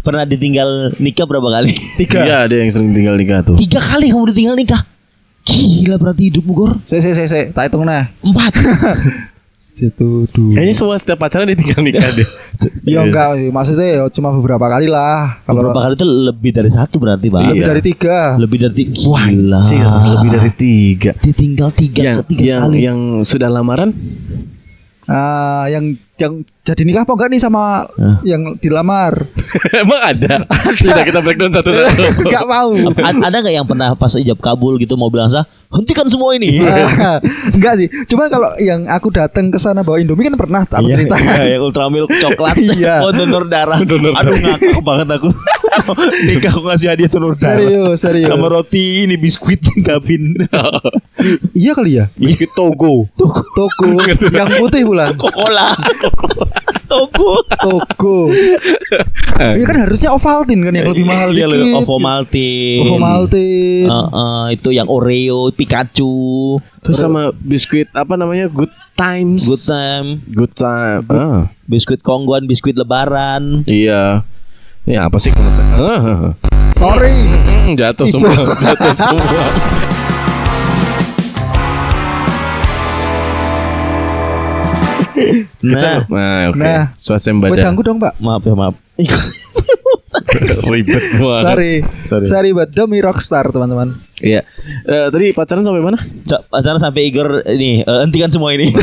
Pernah ditinggal nikah berapa kali? 3. Iya, ada yang sering tinggal nikah tuh. 3 kali kamu ditinggal nikah. Gila berarti hidupmu Gor. Tak hitung nah. 4. 1, 2. Kayaknya semua setiap pacaran ditinggal nikah deh. Ya enggak, maksudnya ya cuma beberapa kali lah. Kalau Beberapa kali itu lebih dari 1 berarti Pak. lebih dari 3. Lebih dari 3. Wah, Gila. anjir, lebih dari 3. Ditinggal 3 kali. Yang sudah lamaran? Yang jadi nikah apa enggak nih sama yang dilamar? Emang ada? Tidak, kita breakdown satu-satu. Enggak mau. Ada nggak yang pernah pas ijab kabul gitu mau bilang hentikan semua ini? Enggak sih. Cuma kalau yang aku datang ke sana bawa Indomie kan pernah aku cerita. Iya, yang ultramilk coklat. Iya. Oh, donor darah. Aduh ngakak banget aku. Nikah aku ngasih hadiah donor darah. Serius. Sama roti ini biskuit Gavin. Iya kali ya. Biskuit Togo. Toko yang putih pula. Coca-Cola. Toko. Ini kan harusnya Ovaltine kan yang lebih mahal Iya, dikit. Ovomaltine. Itu yang Oreo, Pikachu. Terus sama biskuit apa namanya? Good Times. Good time. Biskuit Kongguan, biskuit lebaran. Iya. Ini apa sih? Sorry. Jatuh semua. Oke. Swasembada. Ganggu dong Pak. Maaf. Ribet banget. Sorry buat demi rockstar teman-teman. Iya. Tadi pacaran sampai mana? Pacaran sampai Igor ini hentikan semua ini.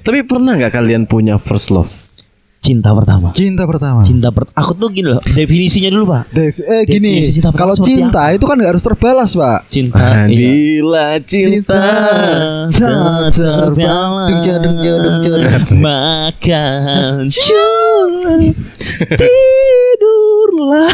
Tapi pernah nggak kalian punya first love? Cinta pertama. Aku tuh gini loh, definisinya dulu Pak. Gini, Definisi cinta kalau pertama seperti cinta itu kan nggak harus terbalas Pak. Cinta. Bila cinta tak terbalas, makan tidurlah.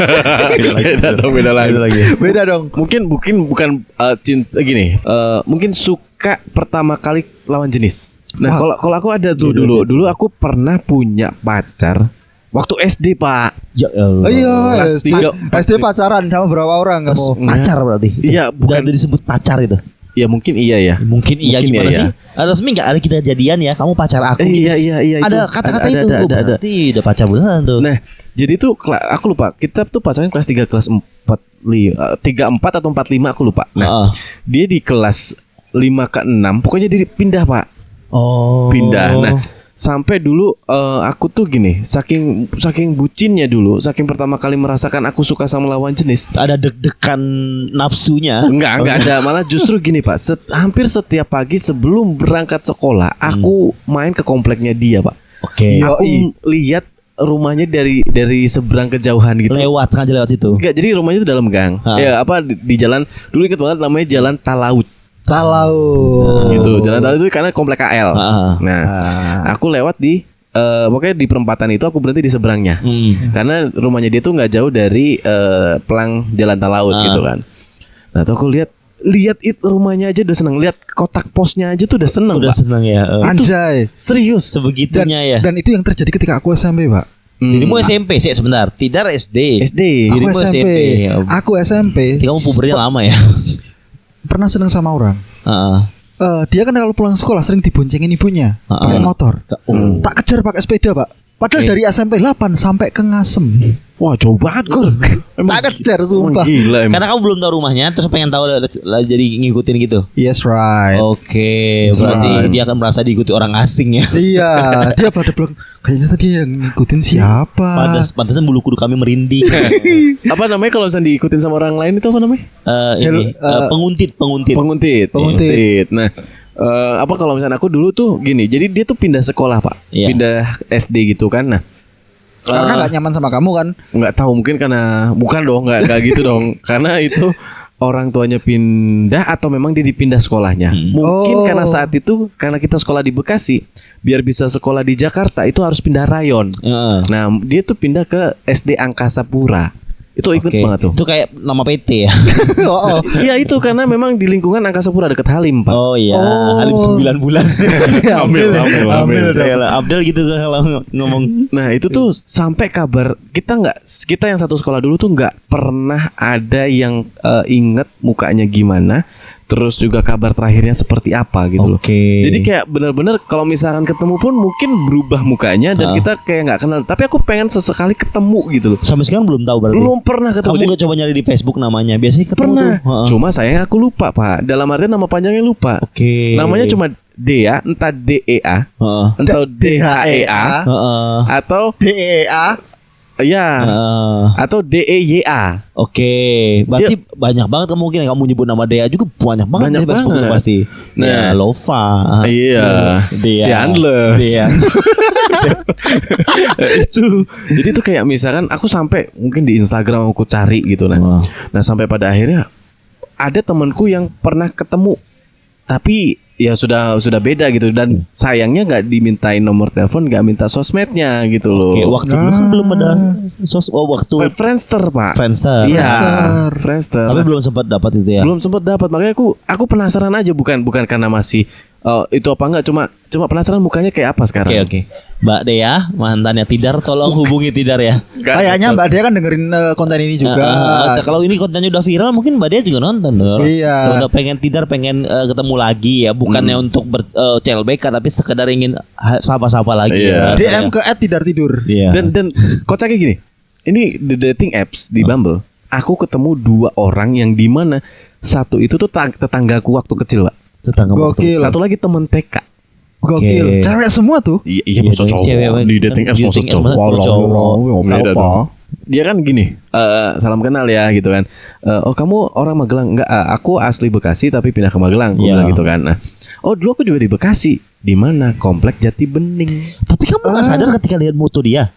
Beda dong. Mungkin bukan cinta gini. Mungkin suka pertama kali lawan jenis. Nah, kalau aku ada tuh dulu aku pernah punya pacar waktu SD, Pak. Ya Allah. Iya, Kelas 3, SD pacaran sama berapa orang kamu? Pacar berarti. Iya, bukan disebut pacar itu. Ya mungkin iya ya. Mungkin iya gimana sih? Resmi enggak ada kita jadian ya, kamu pacar aku. Iya. Ada kata-kata itu. Berarti udah pacar beneran tuh. Nah, jadi tuh aku lupa. Kita tuh pacaran kelas 3, kelas 4, 4 atau 4, 5 aku lupa. Nah, dia di kelas 5 ke 6 pokoknya dia pindah, Pak. Pindah. Nah, sampai dulu aku tuh gini, saking bucinnya dulu, saking pertama kali merasakan aku suka sama lawan jenis, ada deg-degan nafsunya. Enggak ada, malah justru gini, Pak. Hampir setiap pagi sebelum berangkat sekolah, aku main ke kompleknya dia, Pak. Oke. Aku lihat rumahnya dari seberang kejauhan gitu. Sengaja lewat situ. Enggak, jadi rumahnya itu dalam gang. Ya, di jalan dulu inget banget namanya Jalan Talaut. Gitu. Jalan Talaut itu karena komplek KL. Nah, aku lewat di pokoknya di perempatan itu aku berhenti di seberangnya. Karena rumahnya dia tuh nggak jauh dari pelang Jalan Talaut gitu kan. Nah, tuh aku lihat itu rumahnya aja udah seneng. Lihat kotak posnya aja tuh udah seneng. Udah seneng ya. Anjay. Serius sebegitunya ya. Dan itu yang terjadi ketika aku SMP, Pak. Dirimu SMP sih sebentar. Tidar SD. Dirimu SMP. Aku SMP. Kamu pubernya lama ya. Pernah seneng sama orang. Dia kan kalau pulang sekolah sering diboncengin ibunya pakai motor. Tak kejar pakai sepeda, Pak. Padahal dari SMP 8 sampai ke Ngasem. Wah, jauh banget, Gur. Tak kejar sumpah. Gila, karena kamu belum tahu rumahnya, terus pengen tahu jadi ngikutin gitu. Yes, right. Oke, berarti dia akan merasa diikuti orang asing ya. Iya, dia pada bilang kayaknya tadi yang ngikutin siapa. Pantesan bulu kuduk kami merinding. Apa namanya kalau misalnya diikutin sama orang lain itu apa namanya? Penguntit. Nah, apa kalau misalnya aku dulu tuh gini, jadi dia tuh pindah sekolah, Pak. Pindah SD gitu kan. Nah, karena nggak nyaman sama kamu kan? Nggak tahu, mungkin karena bukan dong, nggak gitu dong. Karena itu orang tuanya pindah atau memang dia dipindah sekolahnya. Mungkin karena saat itu karena kita sekolah di Bekasi, biar bisa sekolah di Jakarta itu harus pindah rayon. Nah, dia tuh pindah ke SD Angkasa Pura. Itu ikut banget tuh. Itu kayak nama PT ya. Iya, itu karena memang di lingkungan Angkasa Pura dekat Halim, Pak. Oh iya, Halim 9 bulan. Ambil. Abdel gitu kalau ngomong. Nah, itu tuh sampai kabar kita yang satu sekolah dulu tuh nggak pernah ada yang inget mukanya gimana. terus juga kabar terakhirnya seperti apa gitu loh. Oke. Jadi kayak benar-benar kalau misalkan ketemu pun mungkin berubah mukanya dan kita kayak nggak kenal. Tapi aku pengen sesekali ketemu gitu loh. Sampai sekarang belum tahu berarti. Belum pernah ketemu. Kamu gak coba nyari di Facebook namanya? Biasanya ketemu Pernah. tuh. Cuma sayang aku lupa, Pak. Dalam artian nama panjangnya lupa. Oke. Namanya cuma Dea, entah DEA, entah DHEA, atau DEA. ya, atau DEYA. Oke, berarti banyak banget kemungkinan kamu nyebut nama Dea juga banyak banget Banyak di Facebook banget. pasti. Nah. Ya, Lova. Iya, Dea. Dianles. Dea. Itu. Jadi itu kayak misalkan aku sampai mungkin di Instagram aku cari gitu nah. Nah, sampai pada akhirnya ada temanku yang pernah ketemu tapi ya sudah beda gitu dan sayangnya nggak dimintain nomor telepon, nggak minta sosmednya gitu loh. Oke, waktu dulu kan belum ada waktu Friendster, Pak. Friendster. Iya, Friendster. Tapi belum sempat dapat itu ya. Belum sempat dapat, makanya aku penasaran aja, bukan karena masih itu apa enggak, cuma penasaran mukanya kayak apa sekarang. Oke. Mbak Dea, mantannya Tidar, tolong hubungi Tidar ya. Kayaknya Mbak Dea kan dengerin konten ini juga. Kalau ini kontennya udah viral, mungkin Mbak Dea juga nonton. Iya. Udah pengen Tidar, pengen ketemu lagi ya, bukannya untuk CLBK tapi sekedar ingin sapa-sapa lagi. Iya. Ya. DM ke @tidar_tidur. Iya. Dan kocaknya gini. Ini the dating apps di Bumble. Aku ketemu 2 orang yang di mana satu itu tuh tetanggaku waktu kecil, Pak. Tetangga Gokil. Satu lagi temen TK. Gokil. Cewek semua tuh. Iya, maksud cowok. Cewek, Di dating apps maksud cowok. Beda dong. Dia kan gini, salam kenal ya gitu kan. Oh kamu orang Magelang? Enggak, aku asli Bekasi tapi pindah ke Magelang. Aku bilang gitu kan. Nah, oh dulu aku juga di Bekasi. Di mana? Komplek Jati Bening. Tapi kamu nggak sadar ketika lihat foto dia?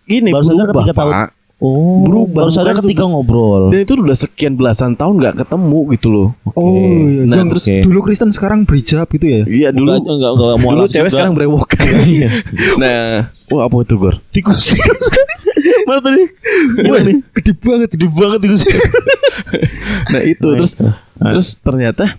Gini Baru sadar berubah, ketika tahu. Pak. Oh, Berubah. baru sadar Bukan ketika itu. ngobrol. Dan itu udah sekian belasan tahun nggak ketemu gitu loh. Oh iya. Nah, Yang terus dulu Kristen sekarang berhijab gitu ya. Iya dulu. Enggak Dulu mualaf cewek juga. sekarang berewokan. Nah, wah apa itu Gor? Tikus. Mana tadi? Gimana nih? Gede banget tikus. Nah itu terus ternyata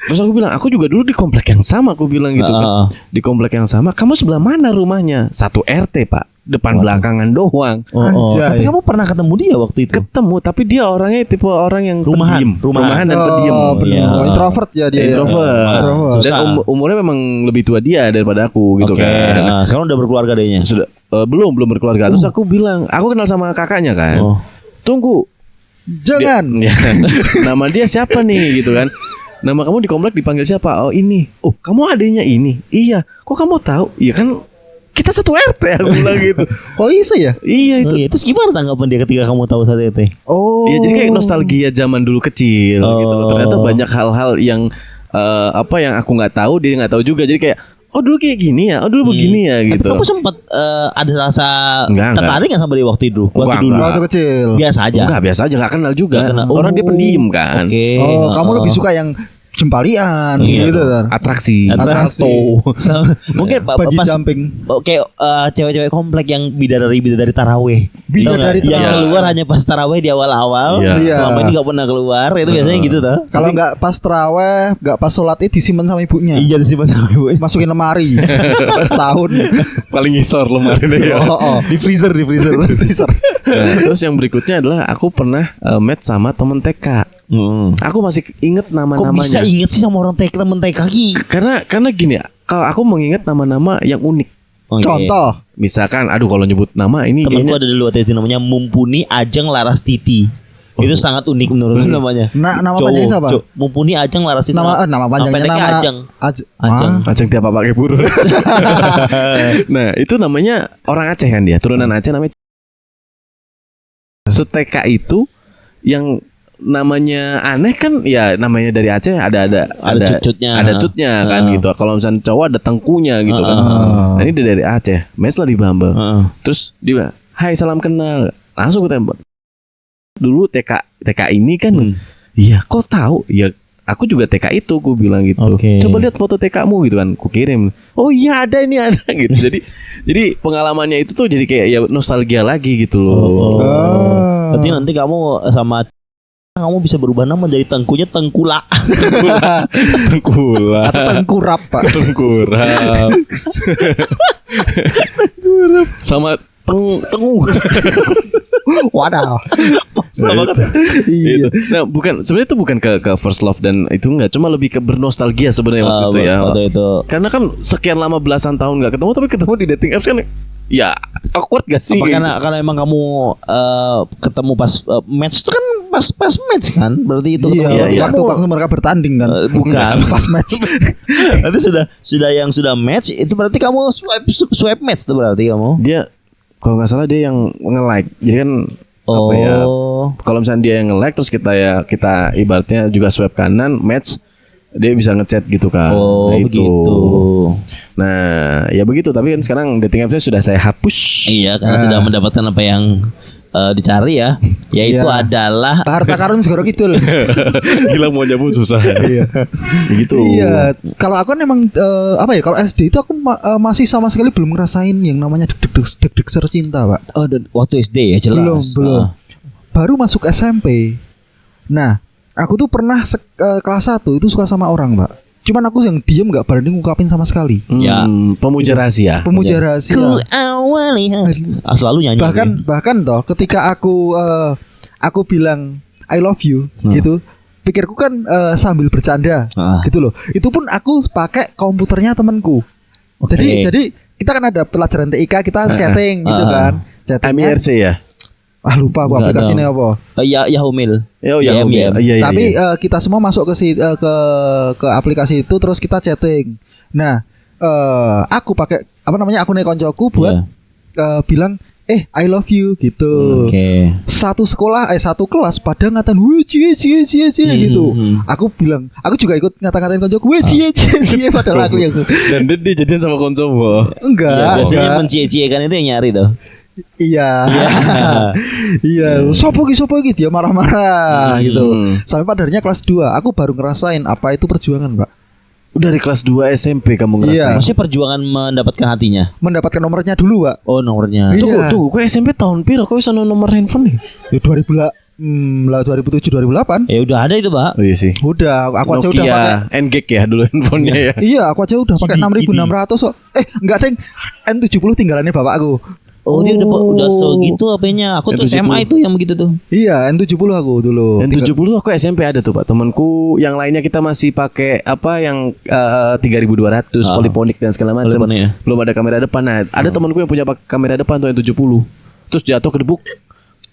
terus aku bilang aku juga dulu di komplek yang sama, aku bilang gitu kan. Di komplek yang sama. Kamu sebelah mana rumahnya? 1 RT, Pak. Depan belakangan doang. Tapi kamu pernah ketemu dia waktu itu? Ketemu, tapi dia orangnya tipe orang yang pendiam. Rumahan dan pendiam. Bener. Introvert ya dia. Introvert. Dan umurnya memang lebih tua dia daripada aku gitu kan. Nah, sekarang udah berkeluarga dehnya. Sudah belum berkeluarga. Terus aku bilang, aku kenal sama kakaknya kan. Tunggu. Jangan. Nama dia siapa nih gitu kan? Nama kamu di komplek dipanggil siapa? Oh ini. Oh kamu adanya ini. Iya. Kok kamu tahu? Iya kan kita 1 RT, aku bilang gitu. Kok bisa ya? Iya itu. Terus gimana tanggapan dia ketika kamu tahu saat itu? Oh. Iya jadi kayak nostalgia zaman dulu kecil gitu. Ternyata banyak hal-hal yang yang aku nggak tahu, dia nggak tahu juga. Jadi kayak oh dulu kayak gini ya, oh dulu begini ya gitu. Tapi kamu sempat ada rasa Enggak. tertarik nggak sama dia waktu itu? Waktu kecil. Biasa aja. Enggak, biasa aja, nggak kenal juga. Nggak kenal. Orang dia pendiam kan. Oke. Oh, kamu lebih suka yang jempalian Iya. gitu Tar. Atraksi. Mungkin Bungee pas jumping. kayak cewek-cewek komplek yang bidadari taraweh. Bidadari Yang taraweh. keluar hanya pas taraweh di awal-awal. Iya. Selama ini nggak pernah keluar. Itu biasanya gitu tuh. Kalau nggak pas terawih, nggak pas sholat itu disimpan sama ibunya. Iya disimpan sama ibu. Masukin lemari sampai setahun. Paling ngisor lemari ya. Di freezer. Nah, terus yang berikutnya adalah aku pernah match sama temen TK. Aku masih inget Kok nama-namanya. bisa inget sih sama orang TK temen TK Ki? Karena gini ya, kalau aku mengingat nama-nama yang unik. Contoh. Misalkan, aduh kalau nyebut nama ini Temanku kayaknya ada dulu waktu itu namanya Mumpuni Ajeng Laras Titi. Itu sangat unik menurutku namanya. Nama panjangnya siapa? Mumpuni Ajeng Laras Titi. Nama panjangnya pendeknya nama Ajeng. Ajeng. Aceh tiap apa pakai burung. Nah itu namanya orang Aceh kan dia, turunan Aceh namanya. Seteka itu yang namanya aneh kan ya, namanya dari Aceh ada cut-cutnya. ada cutnya kan gitu. Kalau misalnya cowok ada tengkunya gitu kan. Nah, ini dari Aceh, mes lah di Bumble. Terus dia bilang, "Hai, salam kenal." Langsung gue tembak. Dulu TK ini kan, iya kok tahu? Ya aku juga TK itu, gue bilang gitu. Coba lihat foto TK-mu gitu kan, ku kirim. Oh iya ada gitu. Jadi pengalamannya itu tuh jadi kayak ya nostalgia lagi gitu loh. Berarti nanti kamu sama kamu bisa berubah nama jadi Tengkunya Tengkula. Tengkula. Atau tengkurap, Pak. Tengkurap. Sama tengu. Waduh. Sama kan? Iya. Nah, sebenarnya itu bukan ke first love dan itu enggak, cuma lebih ke bernostalgia sebenarnya waktu itu ya. Waktu itu. Karena kan sekian lama belasan tahun enggak ketemu, tapi ketemu di dating apps kan ya awkward gak sih? Apa karena emang kamu ketemu pas match itu kan pas match kan? Berarti itu iya. Waktu mereka bertanding kan. Bukan pas match. Nanti sudah match itu berarti kamu swipe match itu berarti kamu. Dia kalau nggak salah dia yang nge-like. Jadi kan apa ya? Kalau misalnya dia yang nge-like terus kita ibaratnya juga swipe kanan match, dia bisa ngechat gitu kan. Oh, nah, begitu. Nah, ya begitu. Tapi kan sekarang dating apps sudah saya hapus. Iya, karena sudah mendapatkan apa yang dicari ya, yaitu adalah harta karun segoro kidul. Gila mau nyabu susah. Iya. Begitu. Iya. Kalau aku kan emang apa ya? Kalau SD itu aku masih sama sekali belum ngerasain yang namanya deg-deg cinta, Pak. Oh, waktu SD ya jelas. Belum. Baru masuk SMP. Nah, aku tuh pernah kelas 1 itu suka sama orang, Pak. Cuman aku yang diem gak berani ngungkapin sama sekali. Ya, pemuja rahasia. Pemuja rahasia. Ku awali hari. Selalu nyanyi. Bahkan toh ketika aku bilang I love you gitu, pikirku kan sambil bercanda gitu loh. Itu pun aku pakai komputernya temanku. Jadi kita kan ada pelajaran TIK, kita chatting gitu kan. MIRC ya? Lupa aku aplikasinya apa. Yahoo Mail. Iya. Tapi kita semua masuk ke aplikasi itu terus kita chatting. Nah, aku pakai akunnya koncoku buat bilang I love you gitu. Satu kelas pada ngatain cie gitu. Aku bilang, aku juga ikut ngata-ngatain koncoku cie padahal aku yang. Dan dia jadian sama koncomu. Enggak. Ya, biasanya mencie-ciekan itu yang nyari tuh. Iya. Sopo iki dia marah-marah gitu. Sampai padanya kelas 2 aku baru ngerasain apa itu perjuangan, Pak. Dari kelas 2 SMP kamu ngerasain. Iya. Maksudnya perjuangan mendapatkan hatinya. Mendapatkan nomornya dulu, Pak. Oh, nomornya. Tunggu, kok SMP tahun piro kok bisa nomor handphone nih? Ya 2007 2008. Ya udah ada itu, Pak. Oh iya sih. Udah, aku aja udah pakai N-Gag ya dulu handphonenya ya. Iya, aku aja udah pakai 6600 kok. Enggak, Deng. N70 tinggalannya bapakku. Oh, dia udah segitu HP-nya. Aku tuh SMA itu yang begitu tuh. Iya, N70 aku dulu. N70 aku SMP ada tuh, Pak. Temanku yang lainnya kita masih pakai apa yang 3200 poliponik dan segala macam. Belum ada kamera depan. Nah, ada temanku yang punya kamera depan tuh N70. Terus jatuh ke debuk.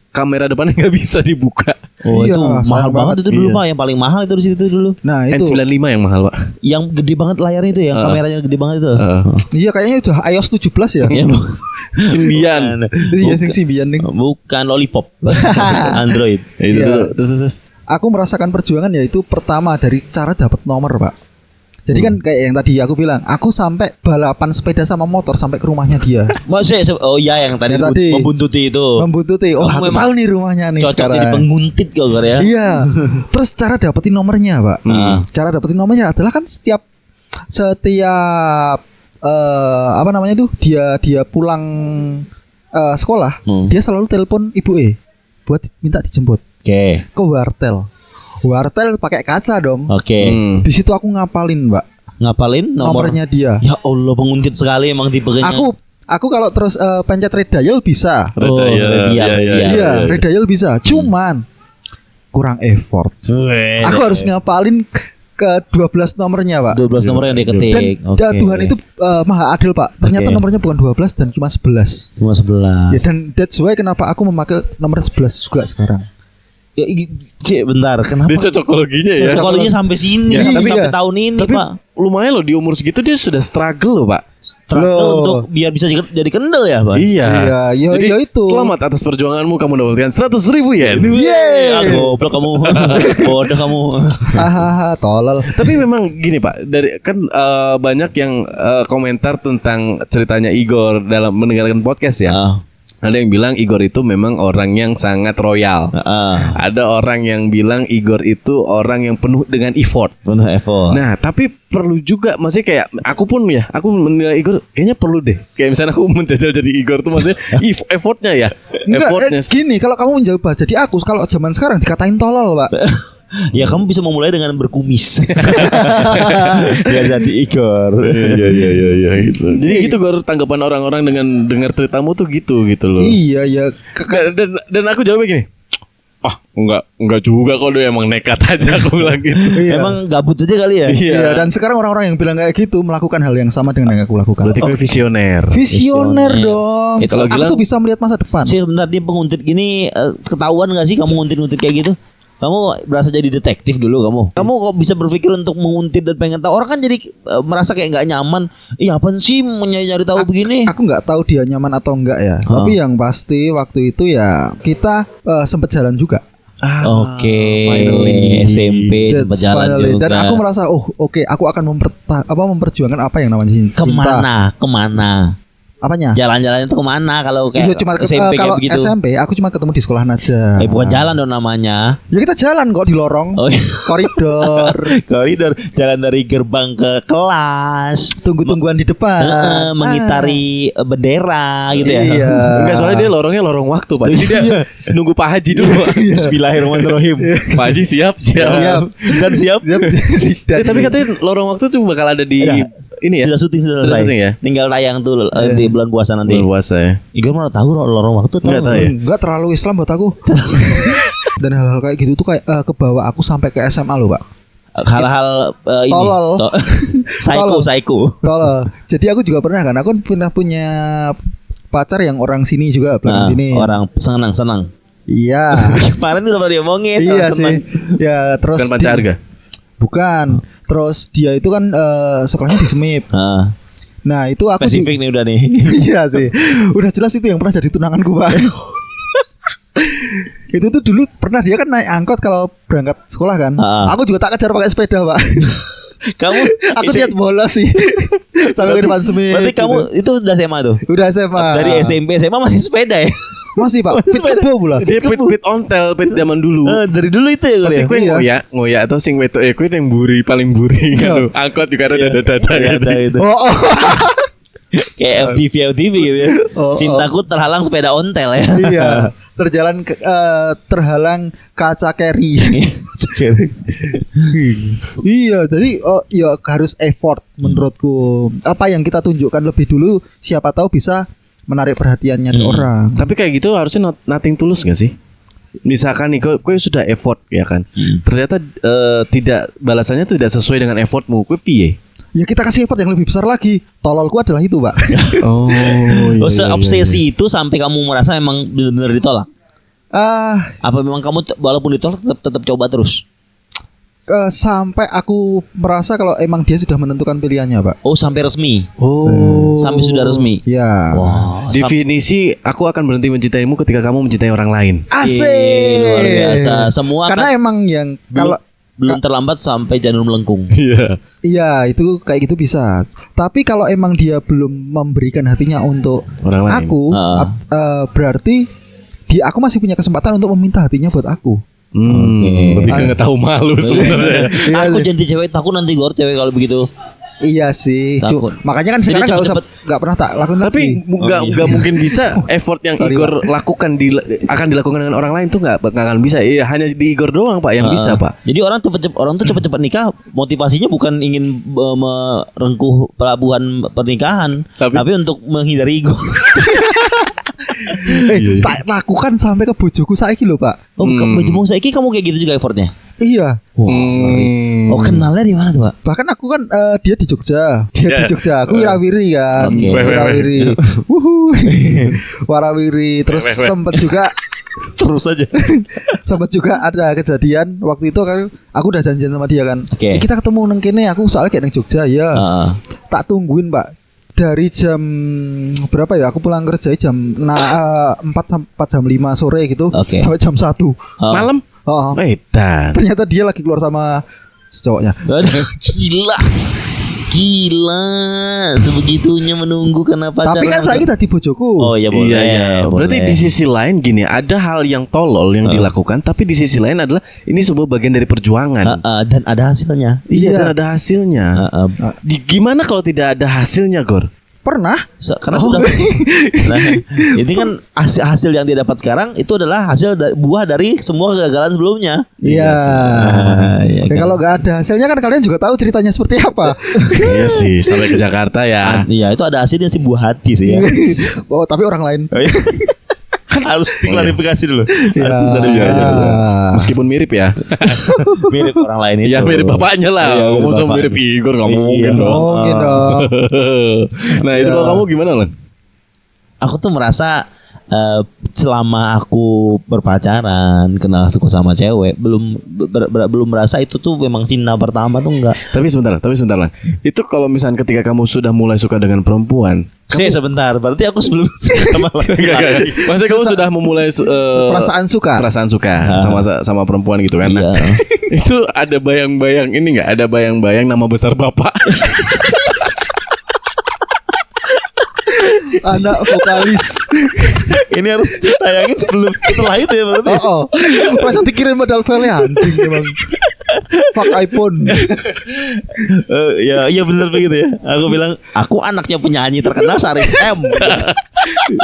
Kamera depannya nggak bisa dibuka. Oh, iya, itu mahal banget itu dulu, Pak. Yang paling mahal itu di situ dulu. Nah, itu N95 yang mahal, Pak. Yang gede banget layarnya itu, yang kameranya gede banget itu. Iya, kayaknya udah iOS 17 ya. Symbian. Iya, Symbian nih. Bukan Lollipop. Android. Itu terus. Aku merasakan perjuangan yaitu pertama dari cara dapat nomor, Pak. Jadi kan kayak yang tadi aku bilang, aku sampai balapan sepeda sama motor sampai ke rumahnya dia. Oh iya, yang tadi membuntuti itu. Oh, aku tahu nih rumahnya nih. Cocok jadi penguntit kok ya. Iya. Terus cara dapetin nomornya, Pak. Cara dapetin nomornya adalah kan setiap dia pulang sekolah, dia selalu telepon ibu buat minta dijemput. Ke wartel pakai kaca dong. Di situ aku ngapalin, Mbak. Ngapalin nomornya dia. Ya Allah, penguntit sekali emang tipenya. Aku kalau terus pencet red dial bisa. Iya, red dial bisa. Cuman kurang effort. Aku harus ngapalin ke 12 nomornya, Pak. 12 nomor yang diketik. Dan Tuhan itu maha adil, Pak. Ternyata nomornya bukan 12 dan cuma 11. Ya, dan that's why kenapa aku memakai nomor 11 juga sekarang. Ya, bentar, kenapa? Dia cocokologinya ya. Cocokologinya sampai sini, sampai tahun ini, tapi Pak. Lumayan loh di umur segitu dia sudah struggle loh, Pak. Struggle untuk biar bisa jadi kendel ya, Pak. Iya. Jadi itu. Selamat atas perjuanganmu, kamu mendapatkan 100.000 yen. Goblok kamu. Bodoh kamu. Tolol. Tapi memang gini, Pak. Dari kan banyak yang komentar tentang ceritanya Igor dalam mendengarkan podcast ya. Ada yang bilang Igor itu memang orang yang sangat royal. Ada orang yang bilang Igor itu orang yang penuh dengan effort. Nah, tapi perlu juga, maksudnya kayak aku menilai Igor kayaknya perlu deh. Kayak misalnya aku menjajal jadi Igor tuh maksudnya effortnya ya. Enggak, gini, kalau kamu menjawab jadi aku kalau zaman sekarang dikatain tolol, Pak. Ya kamu bisa memulai dengan berkumis. Biar jadi Igor. Iya gitu. Jadi gitu Gor, tanggapan orang-orang dengan dengar ceritamu tuh gitu loh. Iya ya. Dan aku jawabnya gini. Enggak juga kok, dia emang nekat aja aku bilang gitu. Iya. Emang gabut aja kali ya. Iya. Dan sekarang orang-orang yang bilang kayak gitu melakukan hal yang sama dengan yang aku lakukan. Berarti gue visioner. Visioner dong. Itu Aku tuh bisa melihat masa depan. Sih bentar, dia penguntit gini, ketahuan gak sih kamu nguntit-nguntit kayak gitu? Kamu berasa jadi detektif dulu kamu. Kamu kok bisa berpikir untuk menguntit dan pengen tahu? Orang kan jadi merasa kayak nggak nyaman. Iya apa sih nyari tahu begini? Aku nggak tahu dia nyaman atau enggak ya. Tapi yang pasti waktu itu ya kita sempat jalan juga. Oke. Finally SMP tempat jalan juga. Dan aku merasa oke, aku akan memperjuangkan apa yang namanya cinta. Kemana? Apanya? Jalan-jalan itu kemana kalau kayak cuma SMP kayak kalau begitu? SMP aku cuma ketemu di sekolahan aja. Bukan jalan dong namanya. Ya kita jalan kok di lorong. Koridor. Jalan dari gerbang ke kelas. Tunggu-tungguan di depan. Mengitari bendera gitu ya. Iya. Enggak, soalnya dia lorongnya lorong waktu, Pak. Jadi dia nunggu Pak Haji dulu. Bismillahirrahmanirrahim. Pak Haji siap. Zidan siap. Tapi katanya lorong waktu tuh bakal ada di ini ya. Sudah syuting selesai ya. Tinggal tayang tuh di bulan puasa nanti. Bulan puasa ya. Igor mana tahu lorong waktu tahu. Enggak terlalu Islam buat aku. Dan hal-hal kayak gitu tuh kayak kebawa aku sampai ke SMA loh, Pak. Hal-hal ini. Tolol. Psycho. Tolol. Jadi aku juga pernah kan. Aku pernah punya pacar yang orang sini juga, sini. Orang senang. Iya. Kemarin udah pernah diomongin. Iya sih. Ya terus. Bukan Pancarga. Bukan. Terus dia itu kan sekolahnya di SMIP. Nah itu aku spesifik nih udah nih. Iya sih. Udah jelas itu yang pernah jadi tunanganku, Pak. Itu tuh dulu pernah dia kan naik angkot kalau berangkat sekolah kan. Aku juga tak kejar pakai sepeda, Pak. Kamu aku lihat bola sih. Sampai ke depan SMIP. Berarti kamu itu udah SMA tuh? Udah SMA. Dari SMP SMA masih sepeda ya? Masih, Pak. Pit kebo pula. Dia pit ontel, pit zaman dulu. Dari dulu itu ya. Pasti kue ngoyak atau sing wetok kue yang paling buri kan. Angkot juga ada dada itu. Kayak FTV gitu ya. Cintaku terhalang sepeda ontel ya. Iya. Terhalang kaca carry. Iya, jadi ya harus effort menurutku. Apa yang kita tunjukkan lebih dulu, siapa tahu bisa menarik perhatiannya orang. Tapi kayak gitu harusnya nothing tulus gak sih? Misalkan nih kau sudah effort ya kan, ternyata tidak balasannya tidak sesuai dengan effortmu, kau piye? Ya kita kasih effort yang lebih besar lagi. Tololku adalah itu, Pak. Seobsesi itu sampai kamu merasa memang benar-benar ditolak? Apa memang kamu walaupun ditolak tetap coba terus? Sampai aku merasa kalau emang dia sudah menentukan pilihannya, Pak. Sampai resmi. Sampai sudah resmi. Ya. Wow. Definisi aku akan berhenti mencintaimu ketika kamu mencintai orang lain. Asik. Luar biasa. Semua karena emang yang kalau belum terlambat sampai janur melengkung. Iya, itu kayak gitu bisa. Tapi kalau emang dia belum memberikan hatinya untuk orang lain, aku, berarti aku masih punya kesempatan untuk meminta hatinya buat aku. Lebih kan nggak tahu malu sebenarnya. Aku jadi cewek takut nanti Gor cewek kalau begitu. Iya sih. Makanya kan sekarang nggak pernah tak lakukan. Tapi nggak mungkin bisa effort yang Igor lakukan akan dilakukan dengan orang lain tuh nggak akan bisa. Iya, hanya di Igor doang Pak yang bisa Pak. Jadi orang tuh cepet-cepet nikah motivasinya bukan ingin merengkuh pelabuhan pernikahan, tapi untuk menghindari Igor. Tak lakukan sampai ke bojoku saiki lho, Pak. Bojomu saiki kamu kayak gitu juga effortnya? Iya. Kenalnya di mana tuh, Pak? Bahkan aku kan dia di Jogja. Di Jogja. Aku Warawiri kan. Warawiri. Warawiri. Terus sempat juga terus aja. Sempat juga ada kejadian waktu itu kan aku udah janjian sama dia kan. Kita ketemu nang kene, aku soalnya kayak nang Jogja ya. Tak tungguin, Pak. Dari jam berapa ya? Aku pulang kerja jam 4 jam 5 sore gitu sampai jam 1 malam. Ternyata dia lagi keluar sama cowoknya. Gila, sebegitunya menunggu karena pacaran. Tapi kan saya tadi bojoku. Oh iya boleh. Iya. Berarti di sisi lain gini, ada hal yang tolol yang dilakukan, tapi di sisi lain adalah ini sebuah bagian dari perjuangan. Dan ada hasilnya. Iya, dan ada hasilnya. Gimana kalau tidak ada hasilnya, Gor? Pernah. Karena sudah. Nah, ini kan hasil yang dia dapat sekarang itu adalah hasil buah dari semua kegagalan sebelumnya. Iya. Ya, kan? Kalau nggak ada hasilnya kan kalian juga tahu ceritanya seperti apa. Iya sih, sampai ke Jakarta ya. Iya, itu ada hasilnya sih buah hati sih ya. Oh, tapi orang lain. Kan harus diklarifikasi dulu. Harus Ya. diklarifikasi dulu. Meskipun mirip ya. Mirip orang lain itu. Ya mirip bapaknya lah. Iya, Ngomong sama bapak. mirip Igor nggak mungkin Iya. dong. Mungkin dong. Nah itu kalau kamu gimana Lan? Aku tuh merasa selama aku berpacaran, kenal suka sama cewek, belum merasa itu tuh memang cinta pertama tuh enggak. Tapi sebentar Lan. Itu kalau misalnya ketika kamu sudah mulai suka dengan perempuan, Sebentar, berarti aku sebelum sama laki-laki. maksudnya kamu sudah memulai Perasaan suka. sama perempuan gitu kan? Nah, Iya. itu ada bayang-bayang ini nggak? Ada bayang-bayang nama besar bapak? Anak vokalis. Ini harus ditayangin setelah itu ya berarti. Oh. Masa dikirim modal file anjing emang. Fuck iPhone. Ya benar begitu ya. Aku bilang aku anaknya penyanyi terkenal Sarif M.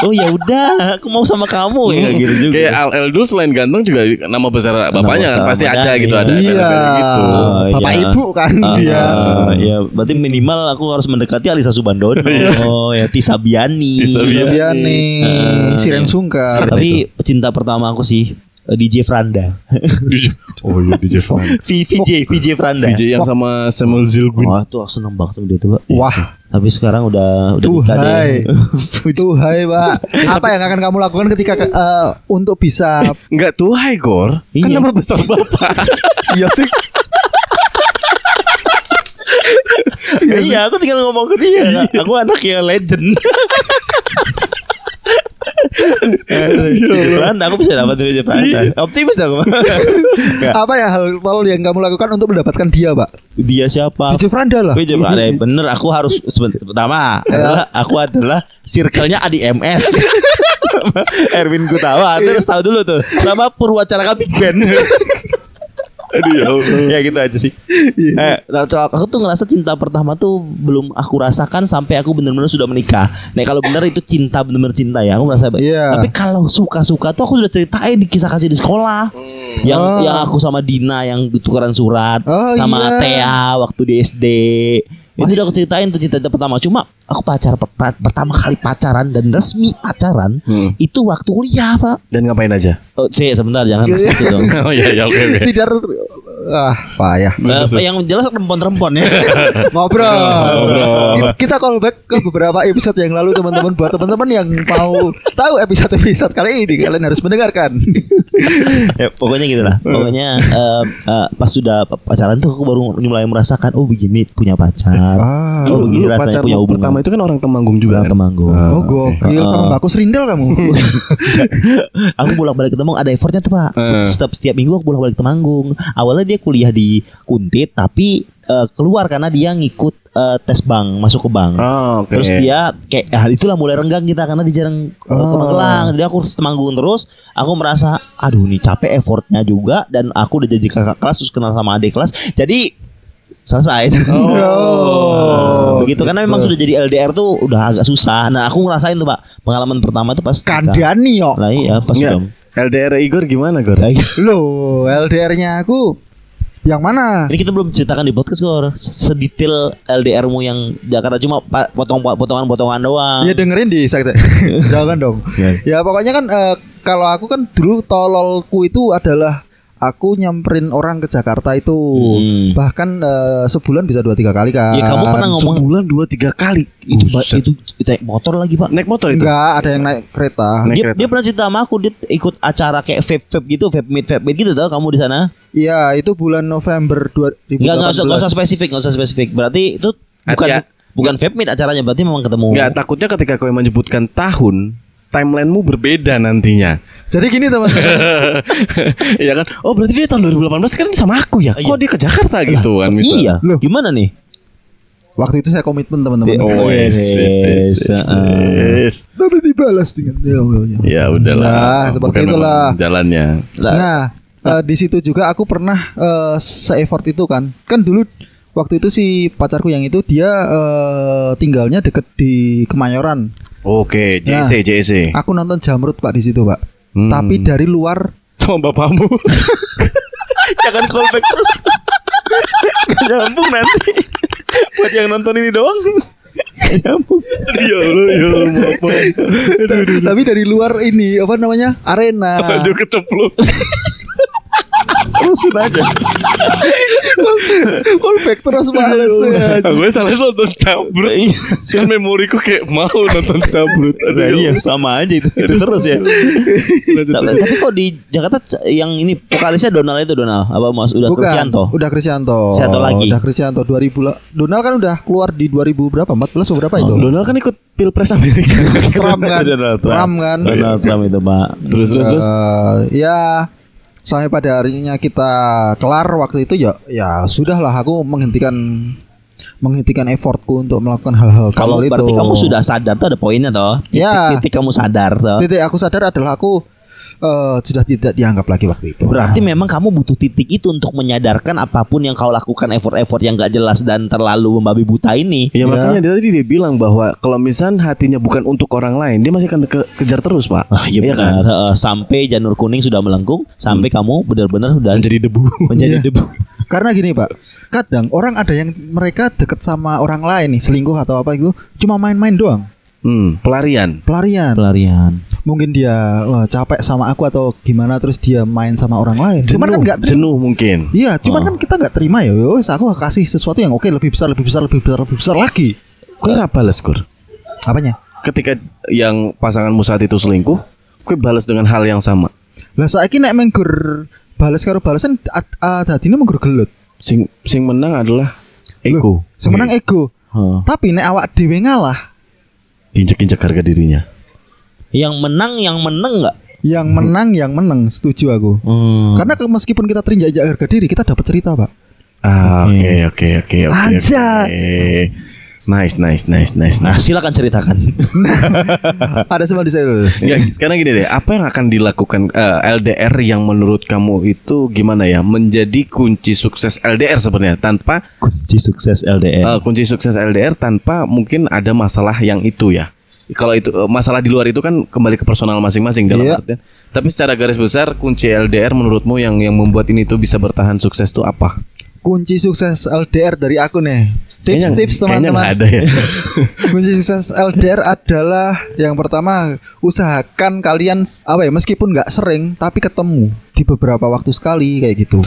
Oh ya udah, aku mau sama kamu ya gitu juga. Kayak Al Eldul selain ganteng juga nama besar bapaknya kan besar pasti bapaknya, ada gitu, ada Iya. gitu. Bapak iya. ibu kan dia. Ya berarti minimal aku harus mendekati Alisa Subandono. Ya Tisa Biani. Biani, Siren Sungkar. Tapi cinta pertama aku sih DJ Franda. Oh iya DJ Fan. VJ Franda. VJ yang sama Samuel Zilgun. Wah tuh aku seneng banget sama dia tuh Pak. Wah. Tapi sekarang udah nikah deh. Tuhai Pak. Apa yang akan kamu lakukan ketika untuk bisa Enggak tuh hai Gor. Kan Iya. nama besar bapak. iya sih. Iya, aku tinggal ngomong ke dia. Aku anaknya legend. Franda, aku bisa dapat dari Franda. Optimis aku. Nggak. Apa ya hal yang kamu lakukan untuk mendapatkan dia, Pak? Dia siapa? DJ Franda lah. DJ Franda. Bener, aku harus pertama adalah aku adalah circle-nya Adi MS. Erwin Gutawa. Terus tahu dulu tuh sama Purwacaraka Big Band. Aduh ya Allah. Ya gitu aja sih. Aku tuh ngerasa cinta pertama tuh belum aku rasakan sampai aku benar-benar sudah menikah. Nah kalau benar itu cinta benar-benar cinta ya aku merasa. Iya. Tapi kalau suka-suka tuh aku sudah ceritain di kisah kasih di sekolah. Yang aku sama Dina yang tukeran surat, sama Thea waktu di SD. Itu udah aku ceritain tuh cinta pertama. Cuma aku pertama kali pacaran dan resmi pacaran itu waktu kuliah Pak. Dan ngapain aja? Oh, sebentar jangan ke situ dong. Oh iya oke. Tidak payah. Yang jelas rempon-rempon ya. Ngobrol. Kita call back ke beberapa episode yang lalu teman-teman. Buat teman-teman yang mau tahu episode kali ini kalian harus mendengarkan. Ya, pokoknya gitulah. Pokoknya pas sudah pacaran tuh aku baru mulai merasakan oh begini punya pacar. Oh begini rasanya punya hubungan. Pertama itu kan orang Temanggung juga kan? Temanggung. Oh gokil sama Bakus Rindel kamu. Aku bolak-balik ke Temanggung ada effortnya tuh Pak. Setiap minggu aku bolak-balik ke Temanggung. Awalnya dia kuliah di Kuntit tapi keluar karena dia ngikut tes bank, masuk ke bank. Okay. Terus dia kayak itulah mulai renggang kita karena dia jarang ke Magelang. Jadi aku harus Temanggung terus. Aku merasa aduh nih capek effortnya juga dan aku udah jadi kakak kelas terus kenal sama adik kelas. Jadi selesai. Begitu karena memang sudah jadi LDR tuh udah agak susah. Nah, aku ngerasain tuh, Pak. Pengalaman pertama tuh pas Kandani yo. Lah iya, pas sudah. LDR Igor gimana, Gor? Loh, LDR-nya aku yang mana? Ini kita belum ceritakan di podcast Gor. Sedetail LDR-mu yang Jakarta cuma potongan-potongan doang. Ya dengerin di jangan dong. Ya pokoknya kan kalau aku kan dulu tololku itu adalah aku nyamperin orang ke Jakarta itu bahkan sebulan bisa 2-3 kali kan. Ya kamu pernah ngomong sebulan 2-3 kali. Itu naik motor lagi Pak. Naik motor itu? Enggak, ada yang naik kereta. Dia pernah cerita sama aku dia ikut acara kayak vape gitu, vape meet gitu tau kamu di sana. Iya, itu bulan November 2018. Enggak usah spesifik. Berarti itu bukan vape meet acaranya, berarti memang ketemu. Enggak, takutnya ketika kau menyebutkan tahun timelinemu berbeda nantinya. Jadi gini teman-teman. Iya kan? Oh berarti dia tahun 2018 kan sama aku ya? Kok dia ke Jakarta gitu kan? Iya. Loh, gimana nih? Waktu itu saya komitmen teman-teman. Oh yes. Tapi dibalas dengan ya udahlah. Seperti itulah jalannya. Nah, di situ juga aku pernah se-effort itu kan. Kan dulu waktu itu si pacarku yang itu dia tinggalnya deket di Kemayoran. Oke, JC, Nah, JC. Aku nonton Jamrut Pak di situ Pak. Tapi dari luar Sama bapakmu. Jangan callback terus. Gak nyambung nanti. Buat yang nonton ini doang. Gak nyambung. Ya Allah, ya Allah. tapi dari luar ini apa namanya arena. Baju keceplok. Terusin aja. Callback terus males ya. Gue salah nonton Jamrut. Kan memoriku kayak mau nonton Jamrut. Nah, iya sama aja itu terus ya. Tapi kok di Jakarta yang ini vokalisnya Donald apa Mas udah Kristianto? Udah Kristianto. Kristianto lagi. Udah Kristianto 2000 lah. Donald kan udah keluar di 2000 berapa? 14 atau berapa itu? Donald kan ikut Pilpres Amerika. Trump kan. Donald kan. Donald Trump itu Pak. Terus. Ya sampai pada harinya kita kelar waktu itu ya sudahlah aku menghentikan effortku untuk melakukan hal-hal Kalau itu. berarti kamu sudah sadar tuh ada poinnya toh. Titik kamu sadar toh. Titik aku sadar adalah aku sudah tidak dianggap lagi waktu itu. Berarti memang kamu butuh titik itu untuk menyadarkan apapun yang kau lakukan effort-effort yang gak jelas dan terlalu membabi buta ini. Ya makanya tadi dia bilang bahwa kalau misalnya hatinya bukan untuk orang lain, dia masih akan kejar terus, Pak. Iya kan? Sampai janur kuning sudah melengkung, sampai kamu benar-benar sudah menjadi debu. Iya. Karena gini Pak, kadang orang ada yang mereka deket sama orang lain nih, selingkuh atau apa itu, cuma main-main doang. Pelarian. Mungkin dia capek sama aku atau gimana, terus dia main sama orang lain. Cuman kan nggak jenuh mungkin. Iya, cuman kan kita nggak terima ya. Wes aku kasih sesuatu yang oke, lebih besar lagi. Gue bales Kur. Apanya? Ketika yang pasanganmu saat itu selingkuh, gue balas dengan hal yang sama. Lah saiki nek menggur balas karo balasan dadine menggur gelut. Sing menang adalah ego. Sing menang ego. Tapi nek awak dhewe ngalah, injek-injek harga dirinya. Yang menang nggak? Yang menang, setuju aku. Karena meskipun kita terinjak-injak harga diri, kita dapat cerita, Pak. Oke. Anjay. Nice. Nah, silakan ceritakan. Ada semua di saya. Ya, sekarang gini deh, apa yang akan dilakukan LDR yang menurut kamu itu gimana ya? Menjadi kunci sukses LDR sebenarnya tanpa kunci sukses LDR. Kunci sukses LDR tanpa mungkin ada masalah yang itu ya. Kalau itu masalah di luar itu kan kembali ke personal masing-masing dalam artian. Tapi secara garis besar kunci LDR menurutmu yang membuat ini tuh bisa bertahan sukses tuh apa? Kunci sukses LDR dari aku nih. Tips teman-teman. Kayaknya ada ya. Kunci sukses LDR adalah yang pertama, usahakan kalian meskipun nggak sering tapi ketemu di beberapa waktu sekali kayak gitu.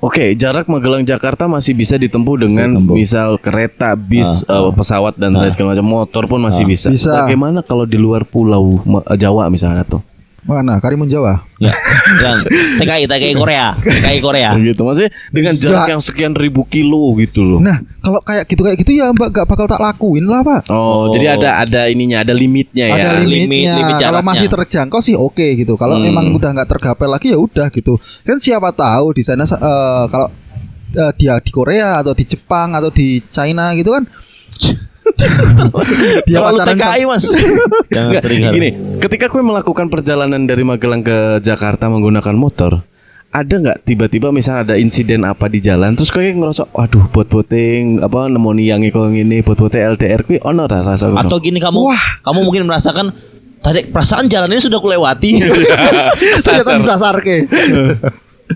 Oke, jarak Magelang Jakarta masih bisa ditempuh dengan misal kereta, bis, pesawat dan lain segala macam, motor pun masih bisa. Bagaimana kalau di luar pulau Jawa misalnya tuh? Mana? Karimun Jawa. Ya. Yang TKI Korea. Gitu maksudnya dengan jarak yang sekian ribu kilo gitu loh. Nah, kalau kayak gitu ya Mbak gak bakal tak lakuin lah, Pak. Jadi ada ininya, ada limitnya ya. Ada limitnya. Kalau masih terjangkau sih oke gitu. Kalau emang udah nggak tergapai lagi ya udah gitu. Kan siapa tahu di sana kalau dia di Korea atau di Jepang atau di China gitu kan. Dia pacaran TKI Mas. Jangan gini, ketika gue melakukan perjalanan dari Magelang ke Jakarta menggunakan motor, ada nggak tiba-tiba misal ada insiden apa di jalan, terus kayak ngerasa, waduh, bot-boting apa nemoni yang ini, bot-boting LDR gue ono rasa. Atau gini kamu mungkin merasakan tadi perasaan jalan ini sudah kulewati. Sasar ke.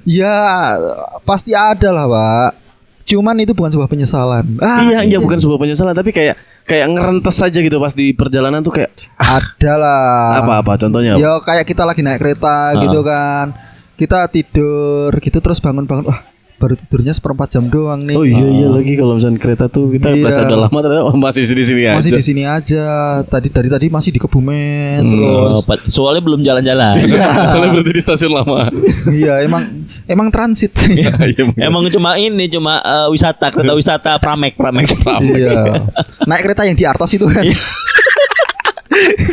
Ya pasti ada lah Pak. Cuman itu bukan sebuah penyesalan. Iya bukan sebuah penyesalan, tapi kayak ngerentes saja gitu pas di perjalanan tuh kayak adalah. Apa contohnya? Ya kayak kita lagi naik kereta gitu kan. Kita tidur gitu terus bangun-bangun, wah baru tidurnya 1/4 jam doang nih. Oh iya lagi kalau misalnya kereta tuh kita berasa udah lama ternyata masih di sini aja. Masih di sini aja. Dari tadi masih di Kebumen terus. Soalnya belum jalan-jalan. Soalnya berhenti di stasiun lama. Iya, emang transit. Emang cuma wisata, kereta wisata Pramek. Iya. Naik kereta yang di Artos itu kan.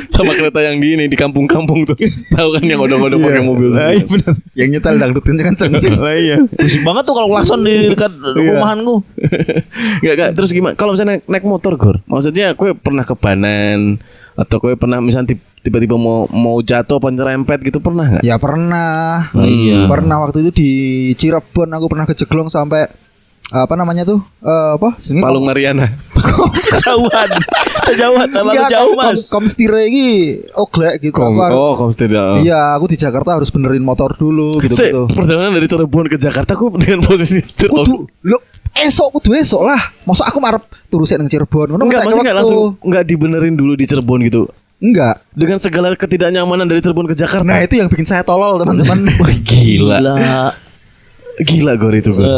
Sama kereta yang di kampung-kampung tuh. Tahu kan yang odong-odong pakai mobil. Iya benar. Yang nyetel dangdutinnya kenceng. Iya. Musik banget tuh kalau klakson di dekat rumahanku. Enggak. Terus gimana? Kalau misalnya naik motor, Gor. Maksudnya gue pernah ke Banan atau gue pernah misalnya tiba-tiba mau jatuh apa nyerempet gitu, pernah enggak? Ya pernah. Iya. Pernah waktu itu di Cirebon aku pernah kejeglong sampai apa namanya tuh? Apa? Jenenge Palung Mariana. Kejauhan terlalu jauh Mas. Komstire iki oglek gitu. Komstire. Iya, aku di Jakarta harus benerin motor dulu gitu. Perjalanan dari Cirebon ke Jakarta aku dengan posisi setir. Kudu esok lah. Masa aku marep turusin nang Cirebon. Enggak, masih enggak langsung enggak dibenerin dulu di Cirebon gitu. Enggak. Dengan segala ketidaknyamanan dari Cirebon ke Jakarta. Nah, itu yang bikin saya tolol, teman-teman. Wah, gila Gor itu Gor.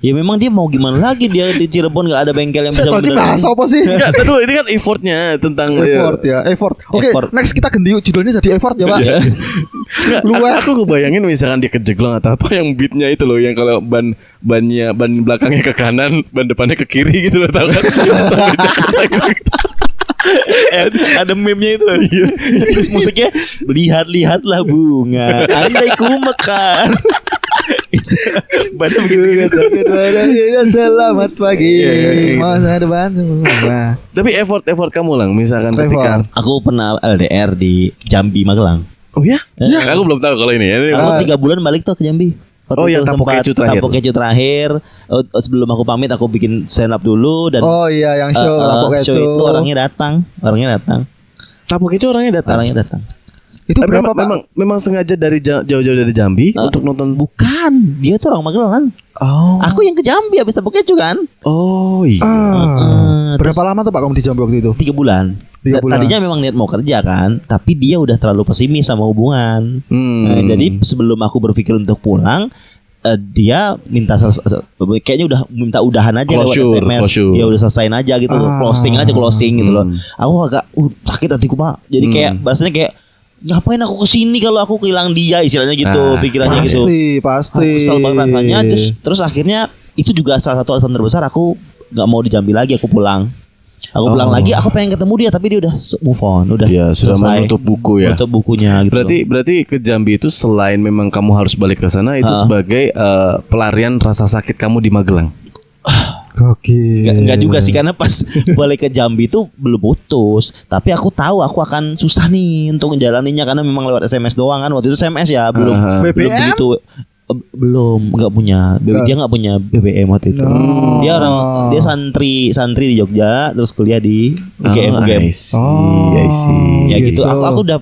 Ya memang dia mau gimana lagi, dia di Cirebon gak ada bengkel yang bisa benerin. Bahasa apa sih? Enggak, dulu ini kan effortnya tentang effort. Oke, next kita ganti judulnya jadi effort ya, Pak. Aku kebayangin misalkan dia kejeglong atau apa yang beatnya itu loh, yang kalau ban belakangnya ke kanan, ban depannya ke kiri gitu loh, tahu kan? Ada meme-nya itu loh. Terus musiknya lihat-lihatlah bunga andai ku mekar. Badan begitu selamat pagi masa depan semua. Tapi effort kamu lah, misalkan ketika aku pernah LDR di Jambi Magelang. Oh ya? Aku belum tahu kalau ini. Aku 3 bulan balik tuh ke Jambi. Tapokecu terakhir. Sebelum aku pamit aku bikin stand up dulu dan yang show show itu orangnya datang. Tapokecu orangnya datang. Itu berapa Pak? Memang sengaja dari jauh-jauh dari Jambi untuk nonton. Bukan, dia tuh orang Magelang. Aku yang ke Jambi habis Tapokecu kan. Oh iya. Berapa lama tuh Pak kamu di Jambi waktu itu? 3 bulan. Tadinya memang niat mau kerja kan, tapi dia udah terlalu pesimis sama hubungan. Jadi sebelum aku berpikir untuk pulang, dia minta kayaknya udah minta udahan aja lewat SMS. Ya udah selesaiin aja gitu, closing gitu loh. Aku agak sakit hatiku Pak. Jadi kayak bahasanya kayak ngapain aku kesini kalau aku kehilangan dia, istilahnya gitu, pikirannya gitu. Pasti. Aku kesel banget rasanya. Terus akhirnya itu juga salah satu alasan terbesar aku nggak mau di Jambi lagi. Aku pulang lagi. Aku pengen ketemu dia, tapi dia udah move on, udah sudah menutup buku ya. Menutup bukunya gitu. Berarti ke Jambi itu selain memang kamu harus balik ke sana, itu sebagai pelarian rasa sakit kamu di Magelang. Enggak juga sih, karena pas balik ke Jambi itu belum putus, tapi aku tahu aku akan susah nih untuk menjalaninya karena memang lewat SMS doang kan. Waktu itu SMS ya, belum begitu. Nggak punya. Dia nggak punya BBM waktu itu. Dia santri di Jogja, terus kuliah di UGM. I see. Ya gitu. Aku udah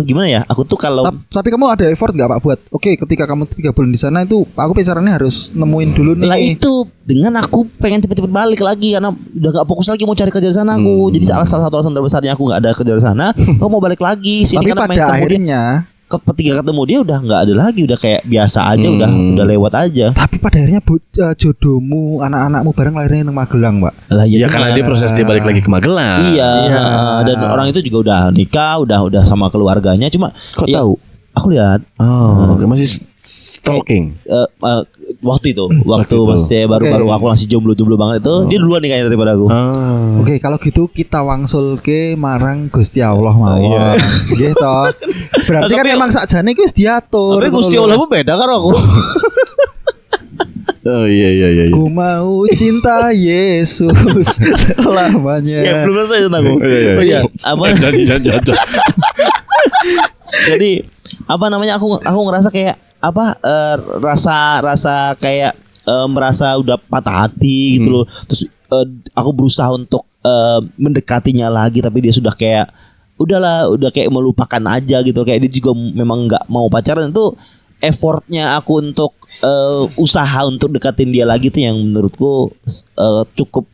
gimana ya? Aku tuh kalau tapi kamu ada effort nggak Pak buat ketika kamu 3 bulan di sana itu aku pacarannya harus nemuin dulu nih. Lah itu dengan aku pengen cepet-cepet balik lagi karena udah nggak fokus lagi mau cari kerja di sana aku. Jadi salah satu alasan terbesarnya aku nggak ada kerja di sana. Aku mau balik lagi sini. Tapi pada akhirnya ketika ketemu dia udah nggak ada lagi, udah kayak biasa aja, udah lewat aja. Tapi pada akhirnya jodohmu, anak-anakmu bareng lahirnya di Magelang, Pak. Lah ya karena dia proses dia balik lagi ke Magelang. Iya. Dan orang itu juga udah nikah, udah sama keluarganya. Cuma kok tahu? Aku lihat. Masih stalking. Waktu masih baru aku masih jomblo banget itu, dia duluan nih kayaknya daripada aku. Oke, kalau gitu kita wangsul ke marang Gusti Allah mawon. Gitu. Berarti kan emang sakjane kuwi wis diatur. Tapi Gusti Allah beda karo aku. Oh iya. Ku mau cinta Yesus selamanya. Ya belum selesai tentang aku. Oh iya. Jangan. Jadi aku ngerasa kayak rasa kayak merasa udah patah hati gitu loh. Terus aku berusaha untuk mendekatinya lagi, tapi dia sudah kayak udah kayak melupakan aja gitu. Kayak dia juga memang nggak mau pacaran. Itu effortnya aku untuk usaha untuk deketin dia lagi tuh yang menurutku cukup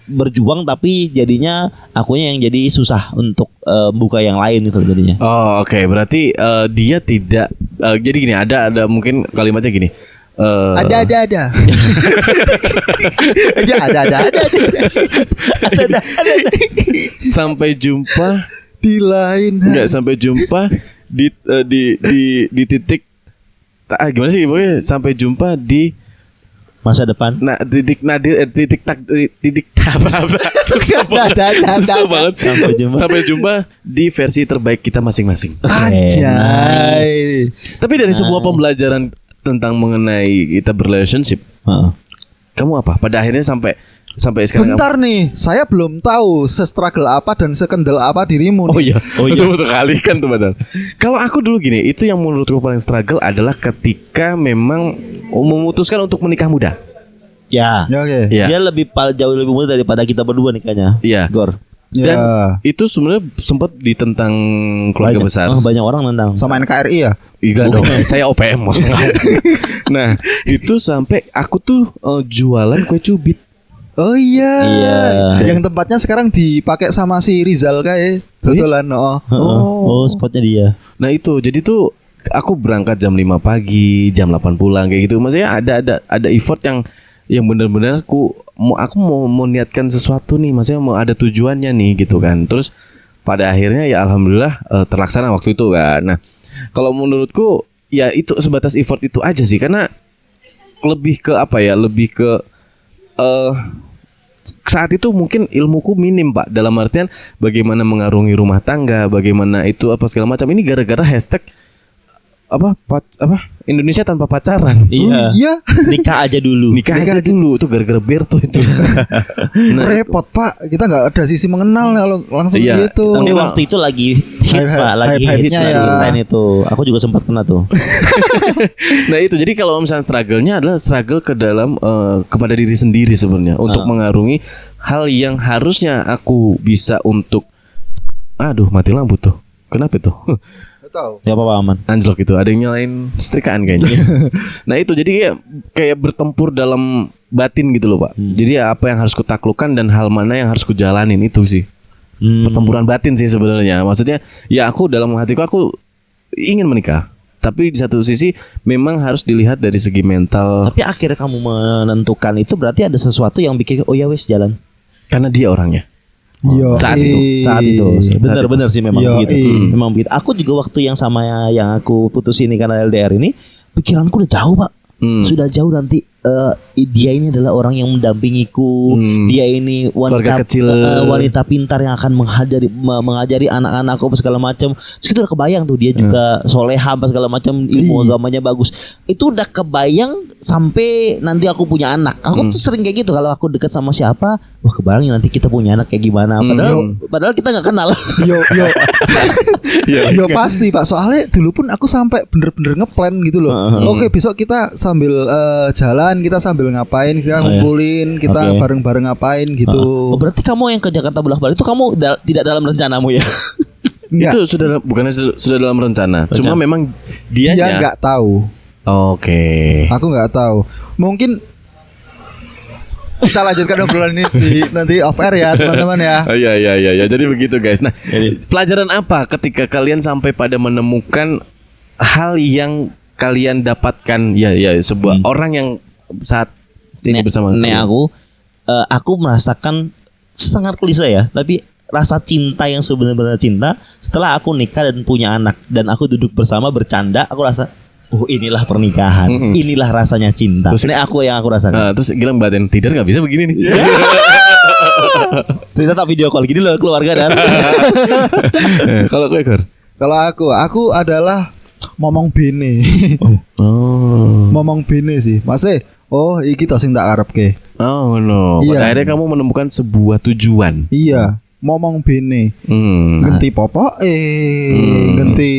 berjuang, tapi jadinya akunya yang jadi susah untuk buka yang lain itu jadinya. Oke. Berarti dia tidak jadi gini, ada mungkin kalimatnya gini. Ada. Sampai jumpa di lain. Enggak, sampai jumpa di titik gimana sih? Pokoknya sampai jumpa di masa depan. Susah banget. Sampai jumpa di versi terbaik kita masing-masing. Anjay. Tapi dari sebuah pembelajaran tentang mengenai kita berrelationship, kamu apa? Pada akhirnya sampai sekarang. Bentar nih, saya belum tahu se-struggle apa dan sekendal apa dirimu nih. Oh iya. Betul kali kan tuh benar. Kalau aku dulu gini, itu yang menurutku paling struggle adalah ketika memang memutuskan untuk menikah muda. Ya. Ya, oke. Ya. Dia jauh lebih muda daripada kita berdua nih kayaknya. Iya. Gor. Dan Ya. itu sebenarnya sempat ditentang keluarga besar. Banyak orang nentang. Sama NKRI ya? Iya dong, saya OPM maksudnya. Nah, itu sampai aku tuh jualan kue cubit. Oh iya. Iya. Yang tempatnya sekarang dipakai sama si Rizal kayak. Betulan. Oh, spotnya dia. Nah itu, jadi tuh aku berangkat jam 5 pagi, jam 8 pulang kayak gitu. Maksudnya ada effort yang benar-benar aku mau niatkan sesuatu nih, maksudnya mau ada tujuannya nih gitu kan. Terus pada akhirnya ya alhamdulillah terlaksana waktu itu kan. Nah, kalau menurutku ya itu sebatas effort itu aja sih, karena lebih ke apa ya? Lebih ke saat itu mungkin ilmuku minim Pak, dalam artian bagaimana mengarungi rumah tangga, bagaimana itu apa segala macam. Ini gara-gara hashtag apa Indonesia tanpa pacaran. Iya. Iya. Nikah aja dulu. Nikah aja dulu itu gara-gara Berto itu. Nah, Repot Pak. Kita nggak ada sisi mengenal kalau langsung Iya. gitu. Tapi waktu itu lagi hits Pak, lagi hits Hype-nya lagi ya. tren itu. Aku juga sempat kena tuh. nah itu jadi kalau misalnya struggle-nya adalah struggle ke dalam kepada diri sendiri sebenarnya untuk mengarungi hal yang harusnya aku bisa untuk aduh mati lampu tuh. Kenapa tuh? Tahu. Gak apa-apa aman. Anjlok itu, ada yang nyalain setrikaan kayaknya. Nah itu jadi kayak bertempur dalam batin gitu loh Pak. Jadi apa yang harus kutaklukkan dan hal mana yang harus kujalanin itu sih. Pertempuran batin sih sebenarnya. Maksudnya ya aku dalam hatiku aku ingin menikah. Tapi di satu sisi memang harus dilihat dari segi mental. Tapi akhirnya kamu menentukan itu berarti ada sesuatu yang bikin oh ya wes jalan. Karena dia orangnya. Yo, Saat itu. Benar-benar sih memang Yo, begitu. Memang begitu. Aku juga waktu yang sama yang aku putus ini karena LDR ini, pikiranku udah jauh Pak. Sudah jauh nanti dia ini adalah orang yang mendampingiku. Dia ini Keluarga kecil. wanita pintar yang akan mengajari anak-anakku apa segala macam. Terus itu udah kebayang tuh dia juga soleha apa segala macam, ilmu agamanya bagus. Itu udah kebayang sampai nanti aku punya anak. Aku tuh sering kayak gitu kalau aku dekat sama siapa, wah kebayang nanti kita punya anak kayak gimana. Padahal kita nggak kenal. Yo pasti Pak. Soalnya dulu pun aku sampai bener-bener ngeplan gitu loh. Oke besok kita sambil jalan, kita sambil ngapain, kita ngumpulin, kita bareng-bareng ngapain gitu. Oh, berarti kamu yang ke Jakarta bolak-balik itu kamu tidak dalam rencanamu ya? Itu bukannya sudah dalam rencana. Cuma memang dia nggak tahu. Oke. Aku nggak tahu. Mungkin kita lanjutkan obrolan ini nanti off air ya teman-teman ya. Oh, iya. Jadi begitu guys. Nah, pelajaran apa ketika kalian sampai pada menemukan hal yang kalian dapatkan ya sebuah orang yang saat ini bersama aku merasakan sangat klise ya, tapi rasa cinta yang sebenarnya cinta setelah aku nikah dan punya anak dan aku duduk bersama bercanda, aku rasa oh inilah pernikahan, inilah rasanya cinta. Terus ini aku yang aku rasakan. Terus Gilang batin tidur nggak bisa begini nih. Kita tak video call gini loh keluarga dan. Kalau gue Kalau aku adalah momong bene. Momong bene sih. Maksudnya iki to sing tak arepke. Oh no. Pada akhirnya kamu menemukan sebuah tujuan. Iya, momong bene. Genti popoke, genti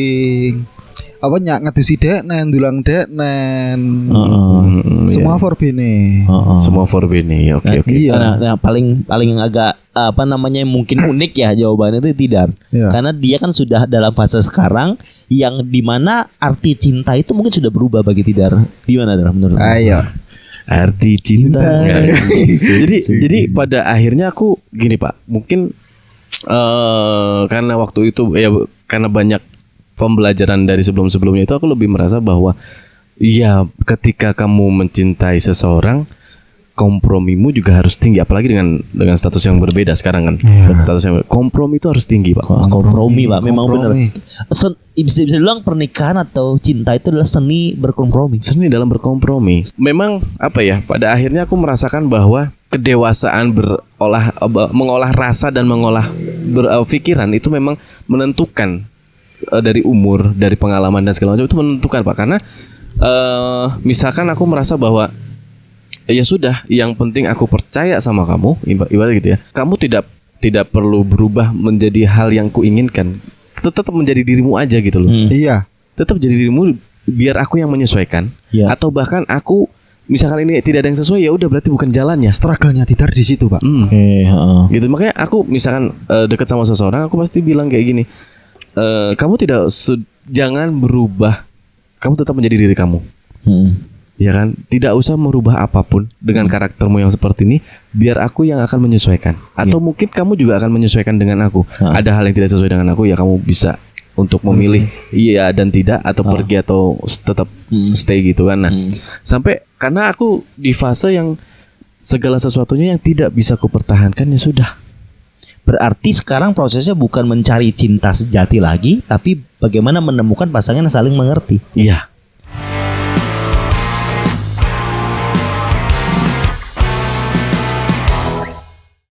apa ngedusi deknen, dulang deknen. Semua for bene. Semua for bene. Oke. Iya. Nah, paling agak apa namanya mungkin unik ya jawabannya itu tidak. Karena dia kan sudah dalam fase sekarang yang dimana arti cinta itu mungkin sudah berubah bagi Tidar. Gimana Dar menurut? Ayo. Arti cinta. Jadi pada akhirnya aku gini Pak, mungkin karena waktu itu ya karena banyak pembelajaran dari sebelum-sebelumnya itu aku lebih merasa bahwa ya ketika kamu mencintai seseorang kompromimu juga harus tinggi, apalagi dengan status yang berbeda sekarang kan. Status yang kompromi itu harus tinggi Pak. Kompromi Pak, memang benar. Bisa dibilang pernikahan atau cinta itu adalah seni berkompromi. Seni dalam berkompromi. Memang apa ya? Pada akhirnya aku merasakan bahwa kedewasaan mengolah rasa dan mengolah pikiran itu memang menentukan dari umur, dari pengalaman dan segala macam itu menentukan Pak. Karena misalkan aku merasa bahwa ya sudah, yang penting aku percaya sama kamu, ibarat gitu ya. Kamu tidak perlu berubah menjadi hal yang kuinginkan. Tetap menjadi dirimu aja gitu loh. Iya. Tetap jadi dirimu, biar aku yang menyesuaikan. Atau bahkan aku misalkan ini tidak ada yang sesuai, ya udah berarti bukan jalannya. Struggle-nya Tidar di situ, Pak. Gitu, makanya aku misalkan dekat sama seseorang, aku pasti bilang kayak gini, kamu jangan berubah, kamu tetap menjadi diri kamu. Ya kan, tidak usah merubah apapun dengan karaktermu yang seperti ini, biar aku yang akan menyesuaikan. Atau mungkin kamu juga akan menyesuaikan dengan aku. Ada hal yang tidak sesuai dengan aku, ya kamu bisa untuk memilih iya dan tidak, atau pergi atau tetap stay gitu kan. Nah, sampai karena aku di fase yang segala sesuatunya yang tidak bisa kupertahankan, ya sudah. Berarti sekarang prosesnya bukan mencari cinta sejati lagi, tapi bagaimana menemukan pasangan yang saling mengerti. Iya.